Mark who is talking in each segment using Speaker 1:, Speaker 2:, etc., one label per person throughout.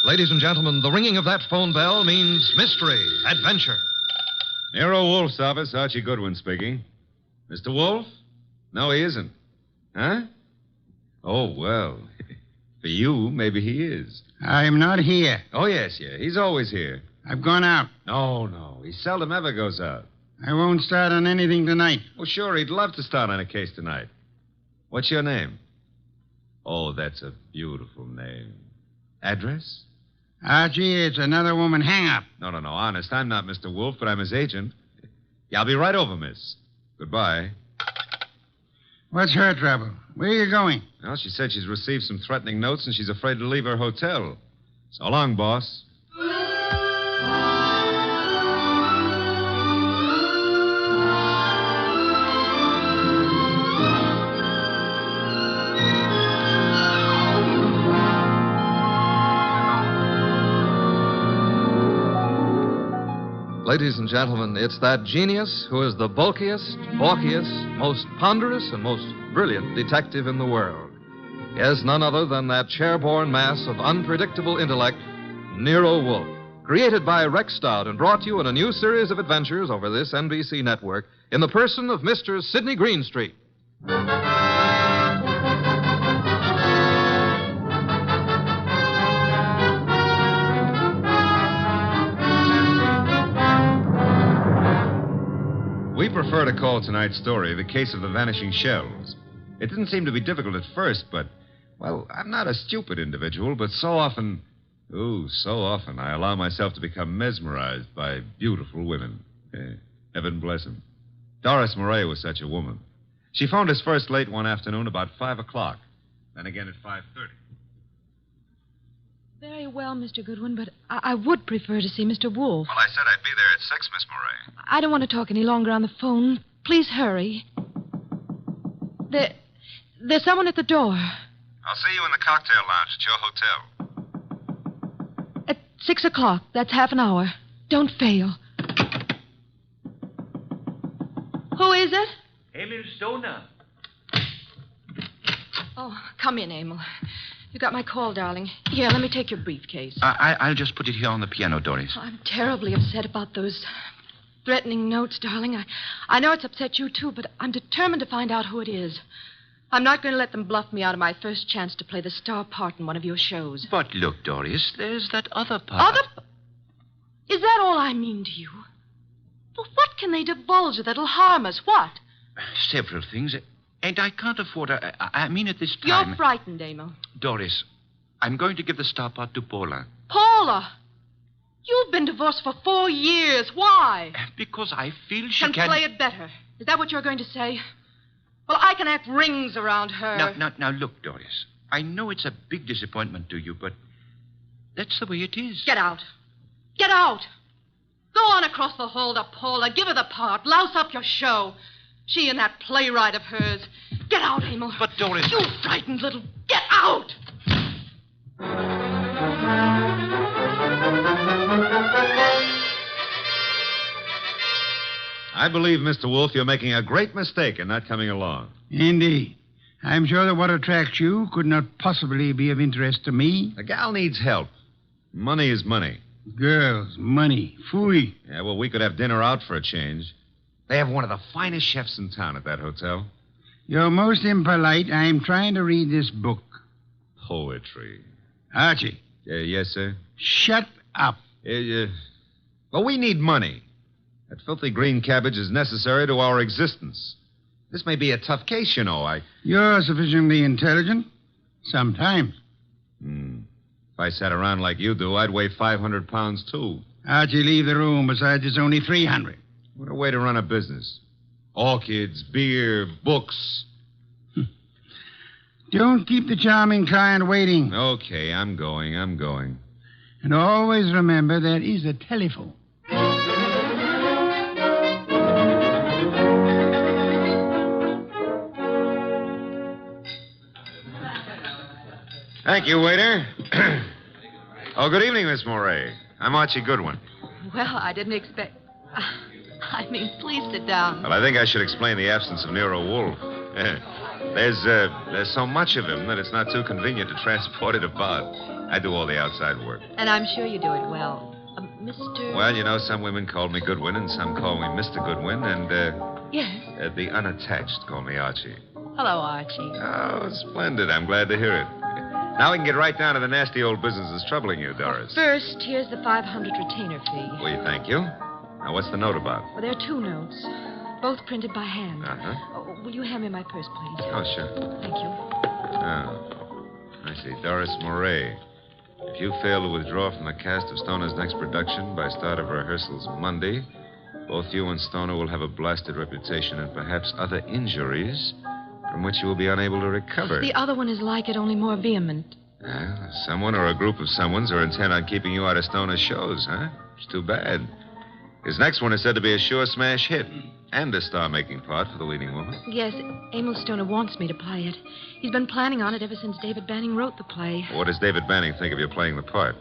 Speaker 1: Ladies and gentlemen, the ringing of that phone bell means mystery, adventure.
Speaker 2: Nero Wolfe's office, Archie Goodwin speaking. Mr. Wolfe? No, he isn't. Huh? Oh, well. For you, maybe he is.
Speaker 3: I'm not here.
Speaker 2: Oh, yes. He's always here.
Speaker 3: I've gone out.
Speaker 2: No. He seldom ever goes out.
Speaker 3: I won't start on anything tonight.
Speaker 2: Well, sure, he'd love to start on a case tonight. What's your name? Oh, that's a beautiful name. Address?
Speaker 3: Archie, it's another woman hang-up.
Speaker 2: No. Honest, I'm not Mr. Wolfe, but I'm his agent. Yeah, I'll be right over, miss. Goodbye.
Speaker 3: What's her trouble? Where are you going?
Speaker 2: Well, she said she's received some threatening notes and she's afraid to leave her hotel. So long, boss.
Speaker 1: Ladies and gentlemen, it's that genius who is the bulkiest, balkiest, most ponderous, and most brilliant detective in the world. Yes, none other than that chair-borne mass of unpredictable intellect, Nero Wolfe. Created by Rex Stout and brought to you in a new series of adventures over this NBC network in the person of Mr. Sidney Greenstreet.
Speaker 2: We prefer to call tonight's story the case of the vanishing shells. It didn't seem to be difficult at first, but, well, I'm not a stupid individual, but so often I allow myself to become mesmerized by beautiful women. Heaven bless them. Doris Murray was such a woman. She phoned us first late one afternoon about 5 o'clock, then again at 5:30.
Speaker 4: Very well, Mr. Goodwin, but I would prefer to see Mr. Wolfe.
Speaker 2: Well, I said I'd be there at 6, Miss Murray.
Speaker 4: I don't want to talk any longer on the phone. Please hurry. There's someone at the door.
Speaker 2: I'll see you in the cocktail lounge at your hotel.
Speaker 4: At 6 o'clock. That's half an hour. Don't fail. Who is it?
Speaker 5: Emil Stoner.
Speaker 4: Oh, come in, Emil. You got my call, darling. Here, let me take your briefcase.
Speaker 5: I'll just put it here on the piano, Doris.
Speaker 4: Oh, I'm terribly upset about those threatening notes, darling. I know it's upset you, too, but I'm determined to find out who it is. I'm not going to let them bluff me out of my first chance to play the star part in one of your shows.
Speaker 5: But look, Doris, there's that other part.
Speaker 4: Is that all I mean to you? Well, what can they divulge that'll harm us? What?
Speaker 5: Several things. And I can't afford... I mean at this time...
Speaker 4: You're frightened, Emil.
Speaker 5: Doris, I'm going to give the star part to Paula.
Speaker 4: Paula? You've been divorced for 4 years. Why?
Speaker 5: Because I feel she
Speaker 4: can play it better. Is that what you're going to say? Well, I can act rings around her.
Speaker 5: Now, look, Doris. I know it's a big disappointment to you, but that's the way it is.
Speaker 4: Get out. Get out. Go on across the hall to Paula. Give her the part. Louse up your show. She and that playwright of hers. Get out, Emil.
Speaker 5: But, Doris...
Speaker 4: You frightened little... Get out!
Speaker 2: I believe, Mr. Wolfe, you're making a great mistake in not coming along.
Speaker 3: Indeed. I'm sure that what attracts you could not possibly be of interest to me.
Speaker 2: The gal needs help. Money is money.
Speaker 3: Girls, money, phooey.
Speaker 2: Yeah, well, we could have dinner out for a change. They have one of the finest chefs in town at that hotel.
Speaker 3: You're most impolite. I'm trying to read this book.
Speaker 2: Poetry.
Speaker 3: Archie.
Speaker 2: Yes, sir?
Speaker 3: Shut up.
Speaker 2: Well, we need money. That filthy green cabbage is necessary to our existence. This may be a tough case, you know.
Speaker 3: You're sufficiently intelligent. Sometimes.
Speaker 2: If I sat around like you do, I'd weigh 500 pounds, too.
Speaker 3: Archie, leave the room. Besides, it's only 300.
Speaker 2: What a way to run a business. Orchids, beer, books.
Speaker 3: Don't keep the charming client waiting.
Speaker 2: Okay, I'm going.
Speaker 3: And always remember there is a telephone.
Speaker 2: Thank you, waiter. Oh, good evening, Miss Murray. I'm Archie Goodwin.
Speaker 4: Well, I didn't expect... please sit down.
Speaker 2: Well, I think I should explain the absence of Nero Wolfe. There's so much of him that it's not too convenient to transport it about. I do all the outside work.
Speaker 4: And I'm sure you do it well. Mr.
Speaker 2: Well, you know, some women call me Goodwin and some call me Mr. Goodwin, and,
Speaker 4: Yes.
Speaker 2: the unattached call me Archie.
Speaker 4: Hello, Archie.
Speaker 2: Oh, splendid. I'm glad to hear it. Now we can get right down to the nasty old business that's troubling you, Doris.
Speaker 4: First, here's the 500 retainer fee.
Speaker 2: Well, thank you. Now, what's the note about?
Speaker 4: Well, there are 2 notes, both printed by hand.
Speaker 2: Uh-huh.
Speaker 4: Oh, will you hand me my purse, please?
Speaker 2: Oh, sure.
Speaker 4: Thank you.
Speaker 2: Oh, I see. Doris Moray. If you fail to withdraw from the cast of Stoner's next production by start of rehearsals Monday, both you and Stoner will have a blasted reputation and perhaps other injuries from which you will be unable to recover.
Speaker 4: The other one is like it, only more vehement.
Speaker 2: Someone or a group of someones are intent on keeping you out of Stoner's shows, huh? It's too bad. His next one is said to be a sure smash hit and a star-making part for the leading woman.
Speaker 4: Yes, Emil Stoner wants me to play it. He's been planning on it ever since David Banning wrote the play.
Speaker 2: What does David Banning think of you playing the part?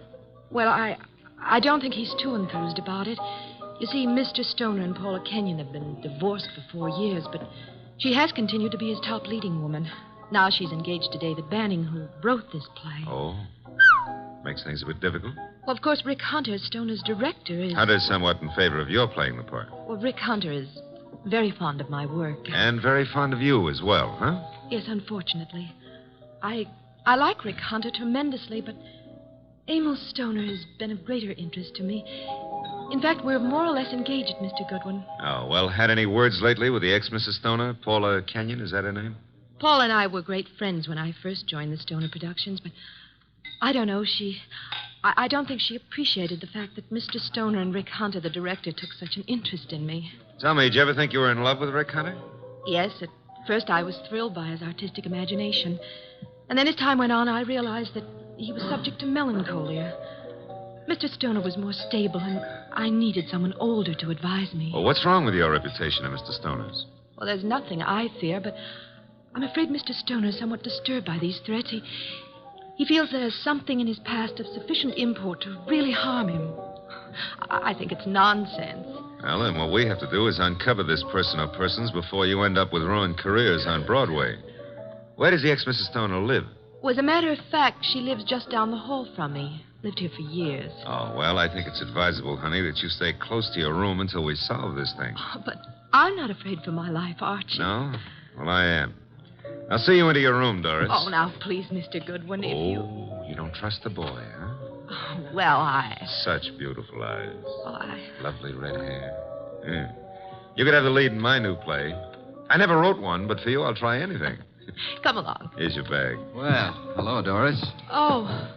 Speaker 4: Well, I don't think he's too enthused about it. You see, Mr. Stoner and Paula Kenyon have been divorced for 4 years, but she has continued to be his top leading woman. Now she's engaged to David Banning, who wrote this play.
Speaker 2: Oh? Makes things a bit difficult.
Speaker 4: Well, of course, Rick Hunter, Stoner's director, is...
Speaker 2: Hunter's somewhat in favor of your playing the part.
Speaker 4: Well, Rick Hunter is very fond of my work.
Speaker 2: And very fond of you as well, huh?
Speaker 4: Yes, unfortunately. I like Rick Hunter tremendously, but Emil Stoner has been of greater interest to me. In fact, we're more or less engaged, Mr. Goodwin.
Speaker 2: Oh, well, had any words lately with the ex-Mrs. Stoner? Paula Kenyon, is that her name?
Speaker 4: Paul and I were great friends when I first joined the Stoner Productions, but I don't know, I don't think she appreciated the fact that Mr. Stoner and Rick Hunter, the director, took such an interest in me.
Speaker 2: Tell me, did you ever think you were in love with Rick Hunter?
Speaker 4: Yes, at first I was thrilled by his artistic imagination. And then as time went on, I realized that he was subject to melancholia. Mr. Stoner was more stable, and I needed someone older to advise me.
Speaker 2: Well, what's wrong with your reputation of Mr. Stoner's?
Speaker 4: Well, there's nothing I fear, but I'm afraid Mr. Stoner is somewhat disturbed by these threats. He feels there's something in his past of sufficient import to really harm him. I think it's nonsense.
Speaker 2: Well, then what we have to do is uncover this person or persons before you end up with ruined careers on Broadway. Where does the ex-Mrs. Stoner live?
Speaker 4: Well, as a matter of fact, she lives just down the hall from me. Lived here for years.
Speaker 2: Oh, well, I think it's advisable, honey, that you stay close to your room until we solve this thing.
Speaker 4: Oh, but I'm not afraid for my life, Archie.
Speaker 2: No? Well, I am. I'll see you into your room, Doris.
Speaker 4: Oh, now, please, Mr. Goodwin, if you...
Speaker 2: Oh, you don't trust the boy, huh?
Speaker 4: Oh, well,
Speaker 2: Such beautiful eyes.
Speaker 4: Oh,
Speaker 2: Lovely red hair. Yeah. You could have the lead in my new play. I never wrote one, but for you, I'll try anything.
Speaker 4: Come along.
Speaker 2: Here's your bag.
Speaker 6: Well, hello, Doris.
Speaker 4: Oh,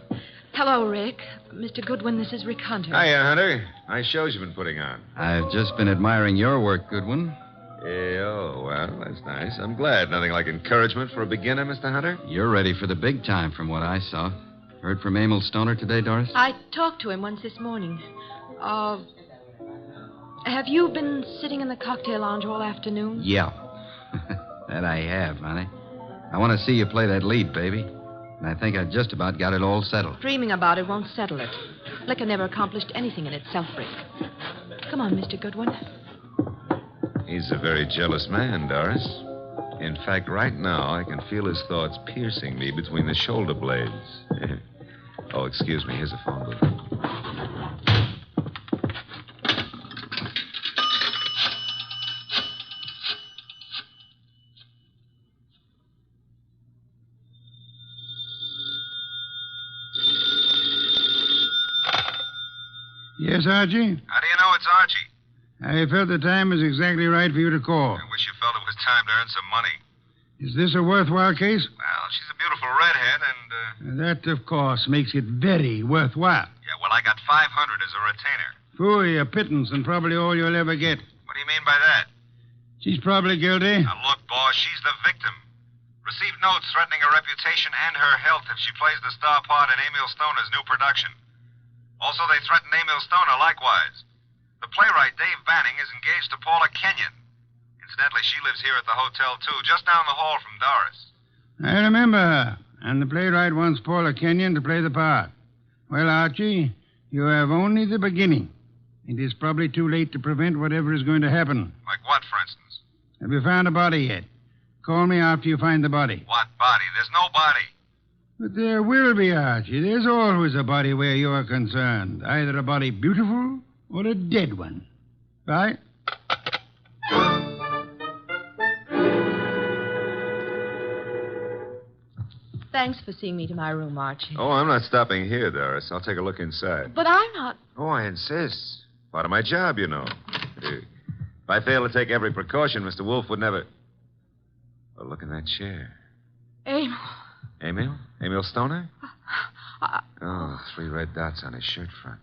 Speaker 4: hello, Rick. Mr. Goodwin, this is Rick Hunter.
Speaker 2: Hiya, Hunter. Nice shows you've been putting on.
Speaker 6: I've just been admiring your work, Goodwin.
Speaker 2: Oh, well, that's nice. I'm glad. Nothing like encouragement for a beginner, Mr. Hunter.
Speaker 6: You're ready for the big time from what I saw. Heard from Emil Stoner today, Doris?
Speaker 4: I talked to him once this morning. Have you been sitting in the cocktail lounge all afternoon?
Speaker 6: Yeah. That I have, honey. I want to see you play that lead, baby. And I think I just about got it all settled.
Speaker 4: Dreaming about it won't settle it. Liquor never accomplished anything in itself, Rick. Come on, Mr. Goodwin.
Speaker 2: He's a very jealous man, Doris. In fact, right now, I can feel his thoughts piercing me between the shoulder blades. Oh, excuse me. Here's a phone booth.
Speaker 3: Yes, Archie?
Speaker 2: How do you know it's Archie?
Speaker 3: I felt the time was exactly right for you to call.
Speaker 2: I wish you felt it was time to earn some money.
Speaker 3: Is this a worthwhile case?
Speaker 2: Well, she's a beautiful redhead, and,
Speaker 3: That, of course, makes it very worthwhile.
Speaker 2: yeah, well, I got 500 as a retainer.
Speaker 3: Phooey, a pittance, and probably all you'll ever get.
Speaker 2: What do you mean by that?
Speaker 3: She's probably guilty.
Speaker 2: Now, look, boss, she's the victim. Received notes threatening her reputation and her health if she plays the star part in Emil Stoner's new production. Also, they threatened Emil Stoner likewise. The playwright, Dave Banning, is engaged to Paula Kenyon. Incidentally, she lives here at the hotel, too, just down the hall from Doris.
Speaker 3: I remember her. And the playwright wants Paula Kenyon to play the part. Well, Archie, you have only the beginning. It is probably too late to prevent whatever is going to happen.
Speaker 2: Like what, for instance?
Speaker 3: Have you found a body yet? Call me after you find the body.
Speaker 2: What body? There's no body.
Speaker 3: But there will be, Archie. There's always a body where you're concerned. Either a body beautiful or a dead one. Right?
Speaker 4: Thanks for seeing me to my room, Archie.
Speaker 2: Oh, I'm not stopping here, Doris. I'll take a look inside.
Speaker 4: But I'm not.
Speaker 2: Oh, I insist. Part of my job, you know. If I fail to take every precaution, Mr. Wolfe would never... Oh, look in that chair.
Speaker 4: Emil.
Speaker 2: Emil? Emil Stoner? Oh, 3 red dots on his shirt front.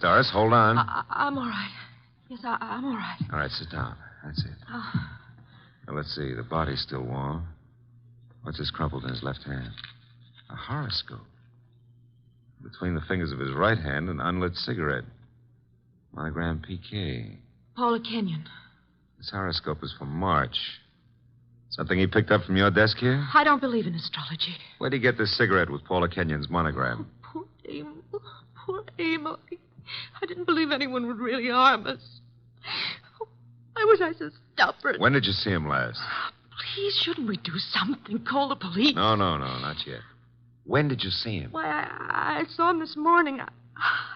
Speaker 2: Doris, hold on.
Speaker 4: I'm all right. Yes, I'm all right.
Speaker 2: All right, sit down. That's it. Now, let's see. The body's still warm. What's this crumpled in his left hand? A horoscope. Between the fingers of his right hand, an unlit cigarette. Monogram PK.
Speaker 4: Paula Kenyon.
Speaker 2: This horoscope is for March. Something he picked up from your desk here?
Speaker 4: I don't believe in astrology.
Speaker 2: Where'd he get this cigarette with Paula Kenyon's monogram?
Speaker 4: Poor Emil. Poor Emil. I didn't believe anyone would really harm us. Why was I so stubborn?
Speaker 2: When did you see him last?
Speaker 4: Please, shouldn't we do something? Call the police?
Speaker 2: No, not yet. When did you see him?
Speaker 4: Why, I saw him this morning. I'm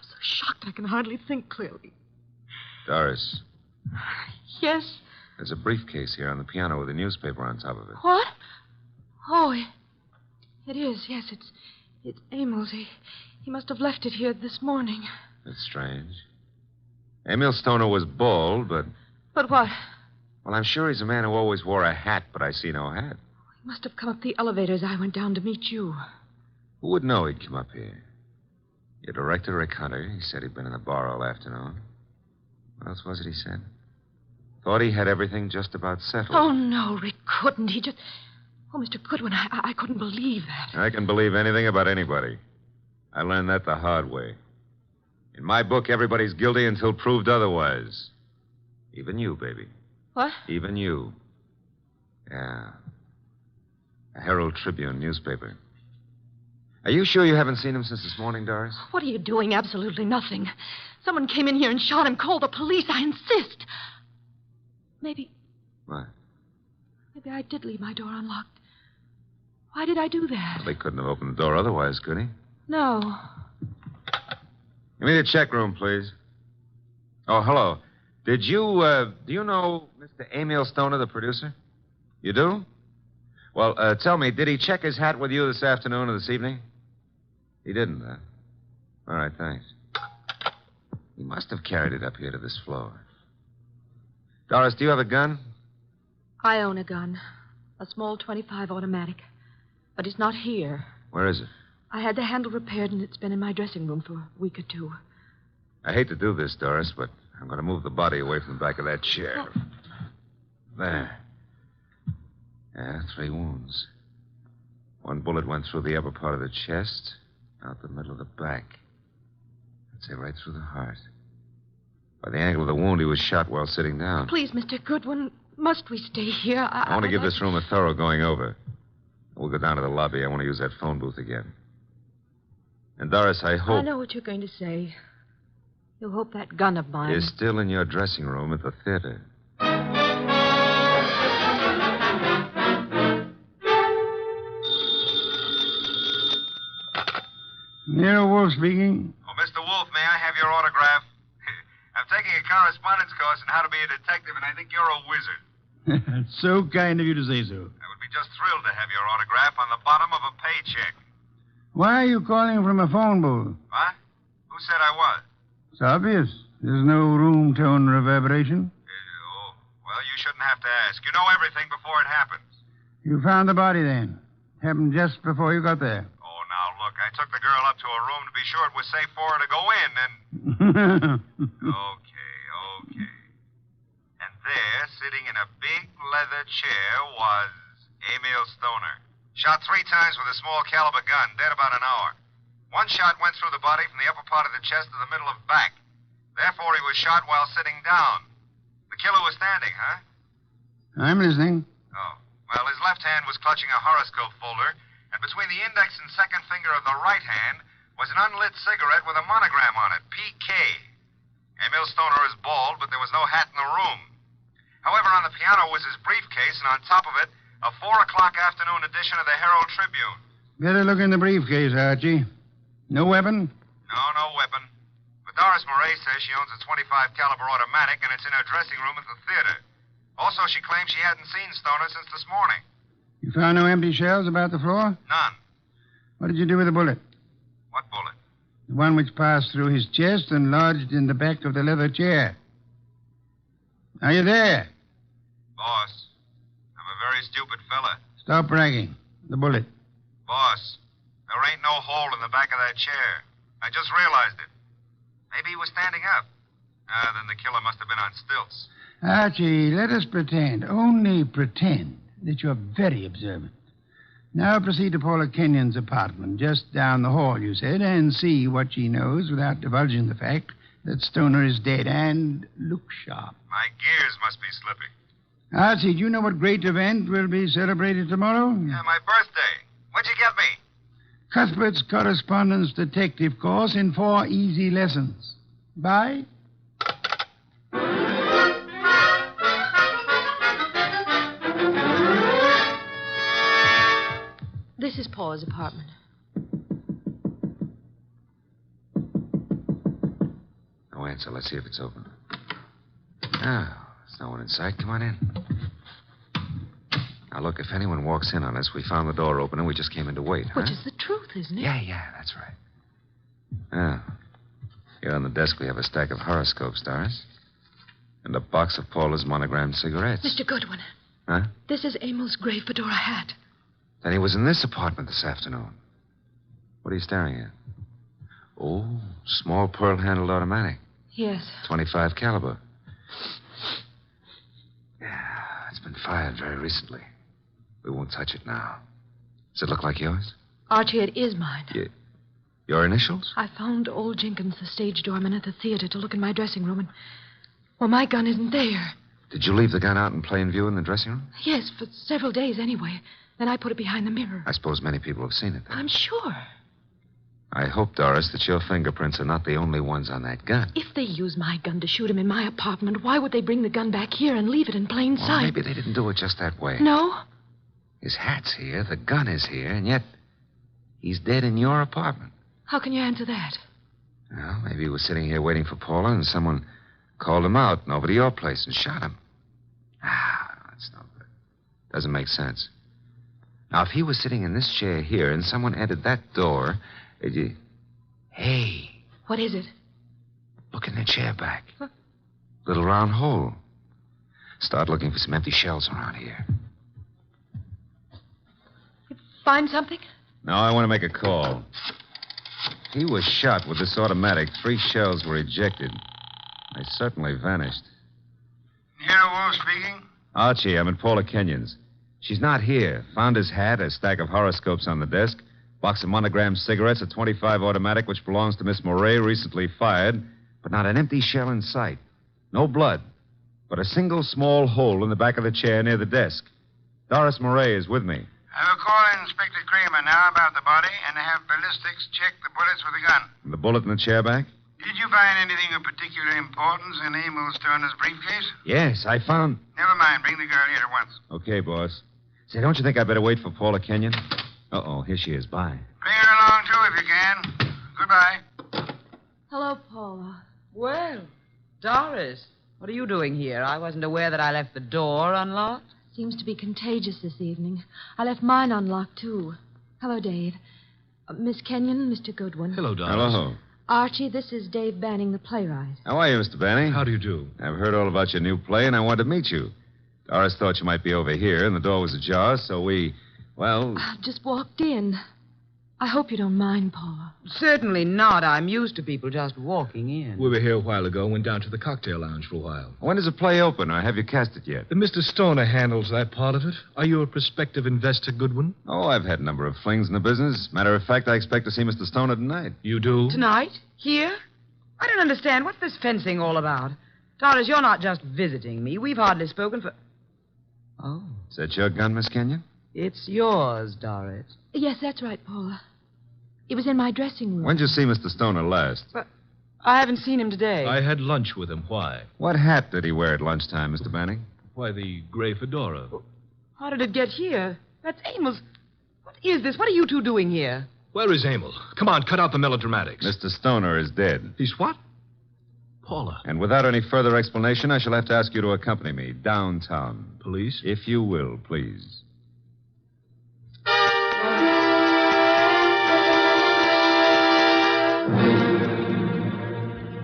Speaker 4: so shocked I can hardly think clearly.
Speaker 2: Doris,
Speaker 4: Yes?
Speaker 2: there's a briefcase here on the piano with a newspaper on top of it.
Speaker 4: What? Oh, it is. Yes, it's Emil's. He must have left it here this morning.
Speaker 2: That's strange. Emil Stoner was bald, but...
Speaker 4: But what?
Speaker 2: Well, I'm sure he's a man who always wore a hat, but I see no hat.
Speaker 4: He must have come up the elevator as I went down to meet you.
Speaker 2: Who would know he'd come up here? Your director, Rick Hunter, he said he'd been in the bar all afternoon. What else was it he said? Thought he had everything just about settled.
Speaker 4: Oh, no, Rick couldn't. He just... Oh, Mr. Goodwin, I couldn't believe that.
Speaker 2: I can believe anything about anybody. I learned that the hard way. In my book, everybody's guilty until proved otherwise. Even you, baby.
Speaker 4: What?
Speaker 2: Even you. Yeah. A Herald Tribune newspaper. Are you sure you haven't seen him since this morning, Doris?
Speaker 4: What are you doing? Absolutely nothing. Someone came in here and shot him. Call the police. I insist. Maybe
Speaker 2: What?
Speaker 4: I did leave my door unlocked. Why did I do that?
Speaker 2: Well, they couldn't have opened the door otherwise, could he?
Speaker 4: No.
Speaker 2: Give me the check room, please. Oh, hello. Do you know Mr. Emil Stoner, the producer? You do? Well, tell me, did he check his hat with you this afternoon or this evening? He didn't, huh? All right, thanks. He must have carried it up here to this floor. Doris, do you have a gun?
Speaker 4: I own a gun. A small .25 automatic. But it's not here.
Speaker 2: Where is it?
Speaker 4: I had the handle repaired, and it's been in my dressing room for a week or 2.
Speaker 2: I hate to do this, Doris, but I'm going to move the body away from the back of that chair.
Speaker 4: Oh.
Speaker 2: There. Yeah, 3 wounds. 1 bullet went through the upper part of the chest, out the middle of the back. I'd say right through the heart. By the angle of the wound, he was shot while sitting down.
Speaker 4: Please, Mr. Goodwin, must we stay here?
Speaker 2: I want to give this room a thorough going over. We'll go down to the lobby. I want to use that phone booth again. And, Doris, I hope...
Speaker 4: I know what you're going to say. You'll hope that gun of mine...
Speaker 2: is still in your dressing room at the theater.
Speaker 3: Nero Wolfe speaking.
Speaker 2: Oh, Mr. Wolfe, may I have your autograph? I'm taking a correspondence course on how to be a detective, and I think you're a wizard.
Speaker 3: It's so kind of you to say so.
Speaker 2: I would be just thrilled to have your autograph on the bottom of a paycheck.
Speaker 3: Why are you calling from a phone booth?
Speaker 2: What? Who said I was?
Speaker 3: It's obvious. There's no room tone reverberation.
Speaker 2: Well, you shouldn't have to ask. You know everything before it happens.
Speaker 3: You found the body then. Happened just before you got there.
Speaker 2: Oh, now, look, I took the girl up to her room to be sure it was safe for her to go in, and... Okay. And there, sitting in a big leather chair, was Emil Stoner. Shot 3 times with a small caliber gun, dead about an hour. 1 shot went through the body from the upper part of the chest to the middle of back. Therefore, he was shot while sitting down. The killer was standing, huh?
Speaker 3: I'm listening.
Speaker 2: Oh. Well, his left hand was clutching a horoscope folder, and between the index and second finger of the right hand was an unlit cigarette with a monogram on it, PK. Emil Stoner is bald, but there was no hat in the room. However, on the piano was his briefcase, and on top of it, a 4 o'clock afternoon edition of the Herald Tribune.
Speaker 3: Better look in the briefcase, Archie. No weapon?
Speaker 2: No weapon. But Doris Murray says she owns a .25 caliber automatic, and it's in her dressing room at the theater. Also, she claims she hadn't seen Stoner since this morning.
Speaker 3: You found no empty shells about the floor?
Speaker 2: None.
Speaker 3: What did you do with the bullet?
Speaker 2: What bullet?
Speaker 3: The one which passed through his chest and lodged in the back of the leather chair. Are you there?
Speaker 2: Boss, I'm a very stupid fella.
Speaker 3: Stop bragging. The bullet.
Speaker 2: Boss, there ain't no hole in the back of that chair. I just realized it. Maybe he was standing up. Then the killer must have been on stilts.
Speaker 3: Archie, let us pretend, only pretend, that you're very observant. Now proceed to Paula Kenyon's apartment, just down the hall, you said, and see what she knows without divulging the fact that Stoner is dead. And look sharp.
Speaker 2: My gears must be slipping.
Speaker 3: Archie, do you know what great event will be celebrated tomorrow?
Speaker 2: Yeah, my birthday. What'd you get me?
Speaker 3: Cuthbert's correspondence detective course in 4 easy lessons. Bye.
Speaker 4: This is Paula's apartment.
Speaker 6: No answer. Let's see if it's open. Oh, there's no one in sight. Come on in. Now, look, if anyone walks in on us, we found the door open and we just came in to wait, huh?
Speaker 4: Which is the truth, isn't it?
Speaker 6: Yeah, that's right. Oh. Here on the desk we have a stack of horoscopes, Doris. And a box of Paula's monogrammed cigarettes.
Speaker 4: Mr. Goodwin.
Speaker 6: Huh?
Speaker 4: This is Emil's gray fedora hat.
Speaker 6: Then he was in this apartment this afternoon. What are you staring at? Oh, small pearl-handled automatic.
Speaker 4: Yes.
Speaker 6: .25 caliber. Yeah, it's been fired very recently. We won't touch it now. Does it look like yours?
Speaker 4: Archie, it is mine.
Speaker 6: Your initials?
Speaker 4: I found old Jenkins, the stage doorman at the theater, to look in my dressing room, and... well, my gun isn't there.
Speaker 6: Did you leave the gun out in plain view in the dressing room?
Speaker 4: Yes, for several days anyway. Then I put it behind the mirror.
Speaker 6: I suppose many people have seen it then.
Speaker 4: I'm sure.
Speaker 6: I hope, Doris, that your fingerprints are not the only ones on that gun.
Speaker 4: If they use my gun to shoot him in my apartment, why would they bring the gun back here and leave it in plain
Speaker 6: Well,
Speaker 4: sight?
Speaker 6: maybe they didn't do it just that way.
Speaker 4: No?
Speaker 6: His hat's here, the gun is here, and yet he's dead in your apartment.
Speaker 4: How can you answer that?
Speaker 6: Well, maybe he was sitting here waiting for Paula, and someone called him out and over to your place and shot him. That's no good. Doesn't make sense. Now, if he was sitting in this chair here and someone entered that door, Hey.
Speaker 4: What is it?
Speaker 6: Look in the chair back.
Speaker 4: Huh?
Speaker 6: Little round hole. Start looking for some empty shells around here.
Speaker 4: You find something?
Speaker 2: Now, I want to make a call. If he was shot with this automatic, 3 shells were ejected. They certainly vanished.
Speaker 3: Nero Wolfe speaking.
Speaker 2: Archie, I'm at Paula Kenyon's. She's not here. Found his hat, a stack of horoscopes on the desk, box of monogrammed cigarettes, a .25 automatic which belongs to Miss Moray, recently fired, but not an empty shell in sight. No blood, but a single small hole in the back of the chair near the desk. Doris Moray is with me.
Speaker 3: I will call Inspector Kramer now about the body and have ballistics check the bullets with the gun.
Speaker 2: The bullet in the chair back?
Speaker 3: Did you find anything of particular importance in Emil Stoner's briefcase?
Speaker 2: Yes, I found...
Speaker 3: Never mind. Bring the girl here at once.
Speaker 2: Okay, boss. Say, don't you think I'd better wait for Paula Kenyon? Uh-oh, here she is. Bye.
Speaker 3: Bring her along, too, if you can. Goodbye.
Speaker 4: Hello, Paula.
Speaker 7: Well, Doris, what are you doing here? I wasn't aware that I left the door unlocked.
Speaker 4: Seems to be contagious this evening. I left mine unlocked, too. Hello, Dave. Miss Kenyon, Mr. Goodwin.
Speaker 8: Hello, Doris.
Speaker 2: Hello.
Speaker 4: Archie, this is Dave Banning, the playwright.
Speaker 2: How are you, Mr. Banning?
Speaker 8: How do you do?
Speaker 2: I've heard all about your new play, and I wanted to meet you. Doris thought you might be over here, and the door was ajar, so well...
Speaker 4: I just walked in. I hope you don't mind, Paula.
Speaker 7: Certainly not. I'm used to people just walking in.
Speaker 8: We were here a while ago and went down to the cocktail lounge for a while.
Speaker 2: When does the play open, or have you cast it yet?
Speaker 8: Mr. Stoner handles that part of it. Are you a prospective investor, Goodwin?
Speaker 2: Oh, I've had a number of flings in the business. Matter of fact, I expect to see Mr. Stoner tonight.
Speaker 8: You do?
Speaker 7: Tonight? Here? I don't understand. What's this fencing all about? Doris, you're not just visiting me. We've hardly spoken for... Oh,
Speaker 2: Is that your gun, Miss Kenyon?
Speaker 7: it's yours, Doris.
Speaker 4: Yes, that's right, Paula. It was in my dressing room.
Speaker 2: When'd you see Mr. Stoner last?
Speaker 7: But I haven't seen him today.
Speaker 8: I had lunch with him. Why?
Speaker 2: What hat did he wear at lunchtime, Mr. Banning?
Speaker 8: Why, the gray fedora.
Speaker 7: How did it get here? That's Emil's. What is this? What are you two doing here?
Speaker 8: Where is Emil? Come on, cut out the melodramatics.
Speaker 2: Mr. Stoner is dead.
Speaker 8: He's what? Paula.
Speaker 2: And without any further explanation, I shall have to ask you to accompany me downtown.
Speaker 8: Police?
Speaker 2: If you will, please.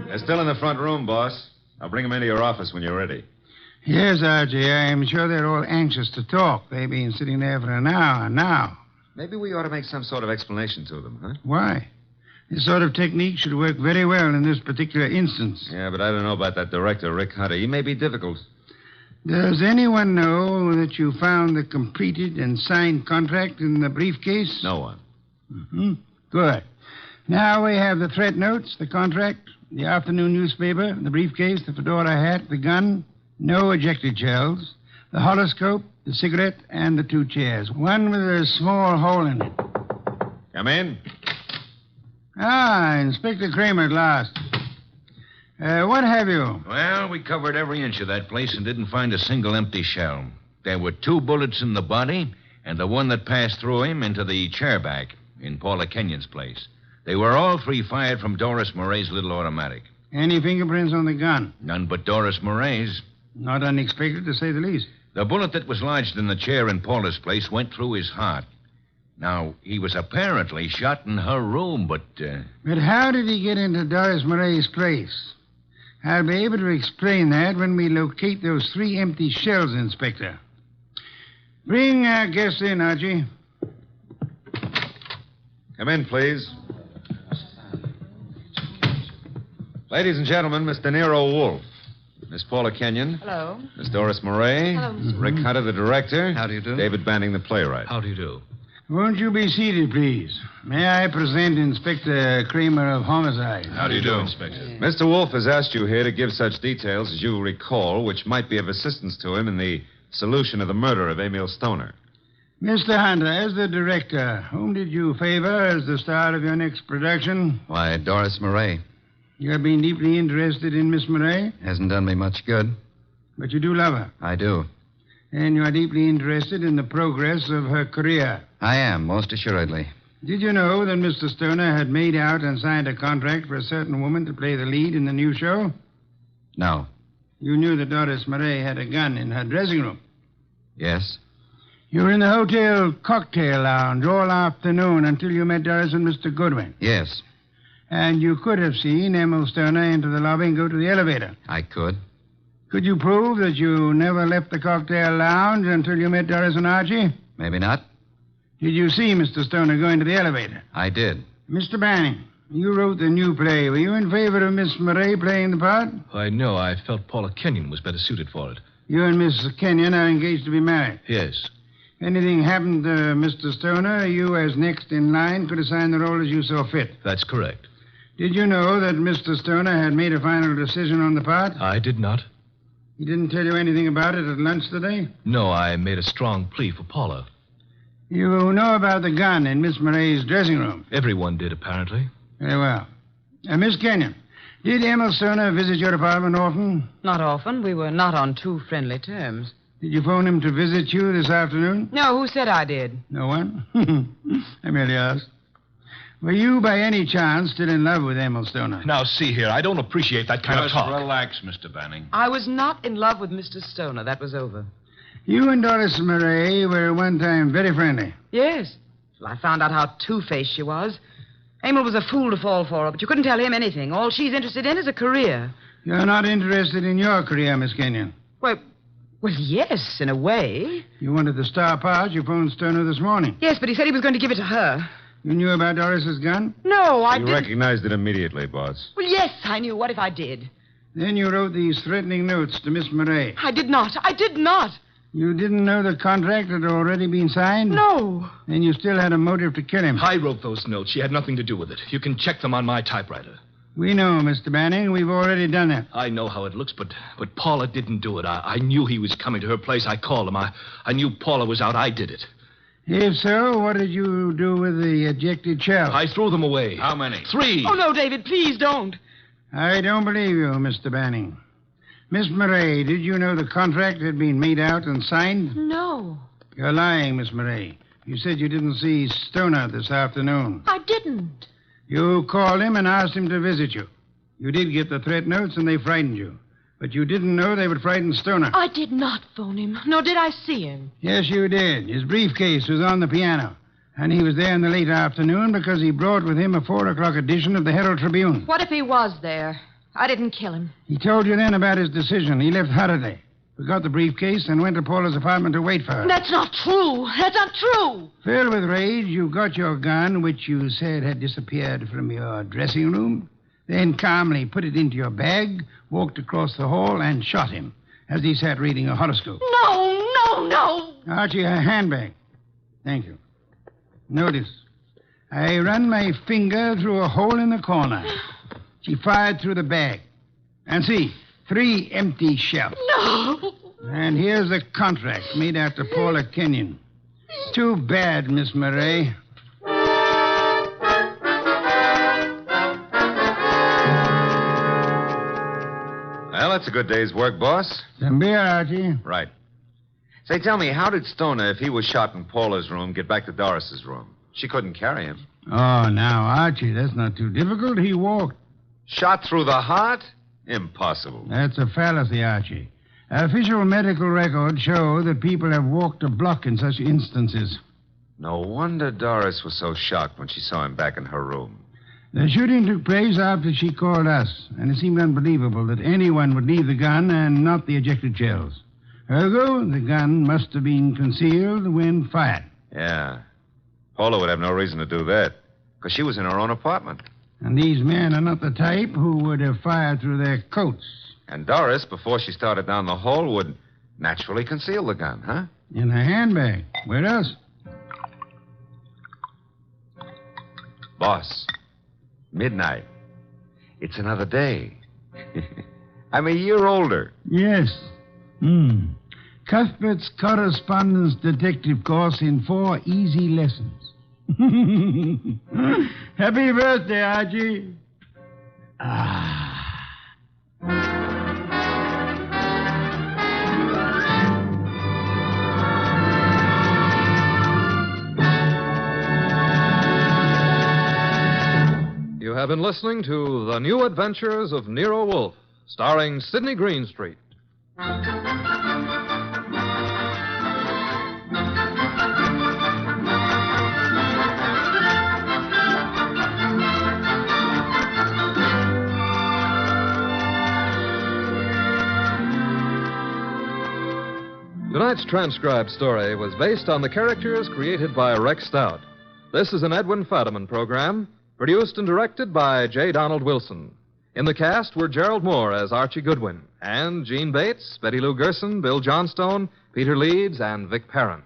Speaker 2: They're still in the front room, boss. I'll bring them into your office when you're ready.
Speaker 3: Yes, Archie. I'm sure they're all anxious to talk. They've been sitting there for an hour now.
Speaker 6: Maybe we ought to make some sort of explanation to them, huh?
Speaker 3: Why? This sort of technique should work very well in this particular instance.
Speaker 2: Yeah, but I don't know about that director, Rick Hunter. He may be difficult.
Speaker 3: Does anyone know that you found the completed and signed contract in the briefcase?
Speaker 2: No one.
Speaker 3: Mm-hmm. Good. Now we have the threat notes, the contract, the afternoon newspaper, the briefcase, the fedora hat, the gun, no ejected shells, the horoscope, the cigarette, and the 2 chairs. One with a small hole in it.
Speaker 2: Come in.
Speaker 3: Ah, Inspector Kramer at last. What have you?
Speaker 5: Well, we covered every inch of that place and didn't find a single empty shell. There were 2 bullets in the body and the one that passed through him into the chair back in Paula Kenyon's place. They were all 3 fired from Doris Murray's little automatic.
Speaker 3: Any fingerprints on the gun?
Speaker 5: None but Doris Murray's.
Speaker 3: Not unexpected, to say the least.
Speaker 5: The bullet that was lodged in the chair in Paula's place went through his heart. Now, he was apparently shot in her room, but...
Speaker 3: But how did he get into Doris Murray's place? I'll be able to explain that when we locate those 3 empty shells, Inspector. Bring our guest in, Archie.
Speaker 2: Come in, please. Ladies and gentlemen, Mr. Nero Wolfe. Miss Paula Kenyon.
Speaker 7: Hello.
Speaker 2: Miss Doris Murray.
Speaker 4: Hello, Mr.
Speaker 2: Rick Hunter, the director.
Speaker 8: How do you do?
Speaker 2: David Banning, the playwright.
Speaker 8: How do you do?
Speaker 3: Won't you be seated, please? May I present Inspector Kramer of Homicide?
Speaker 8: How do you do, Inspector?
Speaker 2: Mr. Wolfe has asked you here to give such details as you recall, which might be of assistance to him in the solution of the murder of Emil Stoner.
Speaker 3: Mr. Hunter, as the director, whom did you favor as the star of your next production?
Speaker 9: Why, Doris Murray.
Speaker 3: You have been deeply interested in Miss Murray,
Speaker 9: Hasn't done me much good.
Speaker 3: but you do love her.
Speaker 9: I do.
Speaker 3: And you are deeply interested in the progress of her career.
Speaker 9: I am, most assuredly.
Speaker 3: Did you know that Mr. Stoner had made out and signed a contract for a certain woman to play the lead in the new show?
Speaker 9: No.
Speaker 3: You knew that Doris Murray had a gun in her dressing room.
Speaker 9: Yes?
Speaker 3: You were in the hotel cocktail lounge all afternoon until you met Doris and Mr. Goodwin.
Speaker 9: Yes,
Speaker 3: And you could have seen Emil Stoner into the lobby and go to the elevator.
Speaker 9: I could.
Speaker 3: Could you prove that you never left the cocktail lounge until you met Doris and Archie?
Speaker 9: Maybe not.
Speaker 3: Did you see Mr. Stoner go into the elevator?
Speaker 9: I did.
Speaker 3: Mr. Banning, you wrote the new play. Were you in favor of Miss Murray playing the part?
Speaker 8: Why, no, I felt Paula Kenyon was better suited for it.
Speaker 3: You and Miss Kenyon are engaged to be married.
Speaker 8: Yes.
Speaker 3: Anything happened to Mr. Stoner, you, as next in line, could assign the role as you saw fit.
Speaker 8: That's correct.
Speaker 3: Did you know that Mr. Stoner had made a final decision on the part?
Speaker 8: I did not.
Speaker 3: He didn't tell you anything about it at lunch today?
Speaker 8: No, I made a strong plea for Paula.
Speaker 3: You know about the gun in Miss Murray's dressing room?
Speaker 8: Everyone did, apparently.
Speaker 3: Very well. Miss Kenyon, did Emil Stoner visit your apartment often?
Speaker 7: Not often. We were not on too friendly terms.
Speaker 3: Did you phone him to visit you this afternoon?
Speaker 7: No, who said I did?
Speaker 3: No one? I merely asked. Were you, by any chance, still in love with Emil Stoner?
Speaker 8: Now, see here, I don't appreciate that kind of
Speaker 5: Just
Speaker 8: talk.
Speaker 5: relax, Mr. Banning.
Speaker 7: I was not in love with Mr. Stoner. That was over.
Speaker 3: You and Doris Murray were at one time very friendly.
Speaker 7: Yes. Well, I found out how two-faced she was. Emil was a fool to fall for her, but you couldn't tell him anything. All she's interested in is a career.
Speaker 3: You're not interested in your career, Miss Kenyon.
Speaker 7: Well, yes, in a way.
Speaker 3: You wanted the star part. You phoned Stoner this morning.
Speaker 7: Yes, but he said he was going to give it to her.
Speaker 3: You knew about Doris's gun?
Speaker 7: No, I
Speaker 2: You
Speaker 7: didn't.
Speaker 2: recognized it immediately, boss.
Speaker 7: Well, yes, I knew. What if I did?
Speaker 3: Then you wrote these threatening notes to Miss Murray.
Speaker 7: I did not. I did not.
Speaker 3: You didn't know the contract had already been signed?
Speaker 7: No.
Speaker 3: Then you still had a motive to kill him.
Speaker 8: I wrote those notes. She had nothing to do with it. You can check them on my typewriter.
Speaker 3: We know, Mr. Banning. We've already done that.
Speaker 8: I know how it looks, but Paula didn't do it. I knew he was coming to her place. I called him. I knew Paula was out. I did it.
Speaker 3: If so, what did you do with the ejected shell?
Speaker 8: I threw them away.
Speaker 5: How many?
Speaker 8: 3.
Speaker 7: Oh, no, David, please don't.
Speaker 3: I don't believe you, Mr. Banning. Miss Murray, did you know the contract had been made out and signed?
Speaker 4: No,
Speaker 3: You're lying, Miss Murray. You said you didn't see Stoner this afternoon.
Speaker 4: I didn't.
Speaker 3: You called him and asked him to visit you. You did get the threat notes, and they frightened you. But you didn't know they would frighten Stoner.
Speaker 4: I did not phone him, nor did I see him.
Speaker 3: Yes, you did. His briefcase was on the piano. And he was there in the late afternoon because he brought with him a 4 o'clock edition of the Herald Tribune.
Speaker 4: What if he was there? I didn't kill him.
Speaker 3: He told you then about his decision. He left holiday, forgot the briefcase, and went to Paula's apartment to wait for her.
Speaker 4: That's not true. That's not true.
Speaker 3: Filled with rage, you got your gun, which you said had disappeared from your dressing room, then calmly put it into your bag, walked across the hall, and shot him as he sat reading a horoscope.
Speaker 4: No.
Speaker 3: Archie, her handbag. Thank you. Notice, I run my finger through a hole in the corner. She fired through the bag. And see, 3 empty shells.
Speaker 4: No.
Speaker 3: And here's the contract made out to Paula Kenyon. Too bad, Miss Murray.
Speaker 6: Well, that's a good day's work, boss.
Speaker 3: Some beer, Archie.
Speaker 6: Right. Say, tell me, how did Stoner, if he was shot in Paula's room, get back to Doris's room? She couldn't carry him.
Speaker 3: Oh, now, Archie, that's not too difficult. He walked.
Speaker 6: Shot through the heart? Impossible.
Speaker 3: That's a fallacy, Archie. Official medical records show that people have walked a block in such instances.
Speaker 6: No wonder Doris was so shocked when she saw him back in her room.
Speaker 3: The shooting took place after she called us, and it seemed unbelievable that anyone would leave the gun and not the ejected shells. Ergo, the gun must have been concealed when fired.
Speaker 6: Yeah. Paula would have no reason to do that, because she was in her own apartment.
Speaker 3: And these men are not the type who would have fired through their coats.
Speaker 6: And Doris, before she started down the hall, would naturally conceal the gun, huh?
Speaker 3: In her handbag. Where else?
Speaker 6: Boss, midnight. It's another day. I'm a year older.
Speaker 3: Yes. Cuthbert's correspondence detective course in 4 easy lessons. Happy birthday, Archie.
Speaker 1: You have been listening to The New Adventures of Nero Wolfe, starring Sidney Greenstreet. Tonight's transcribed story was based on the characters created by Rex Stout. This is an Edwin Fadiman program, produced and directed by J. Donald Wilson. In the cast were Gerald Moore as Archie Goodwin, and Gene Bates, Betty Lou Gerson, Bill Johnstone, Peter Leeds, and Vic Perrin.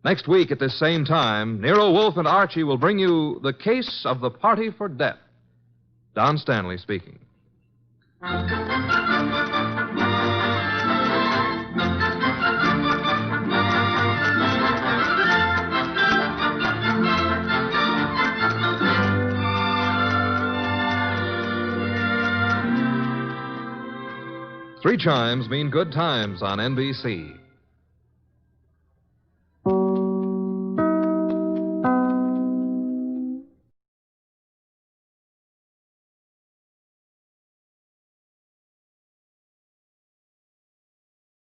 Speaker 1: Next week at this same time, Nero Wolfe and Archie will bring you The Case of the Party for Death. Don Stanley speaking. 3 chimes mean good times on NBC.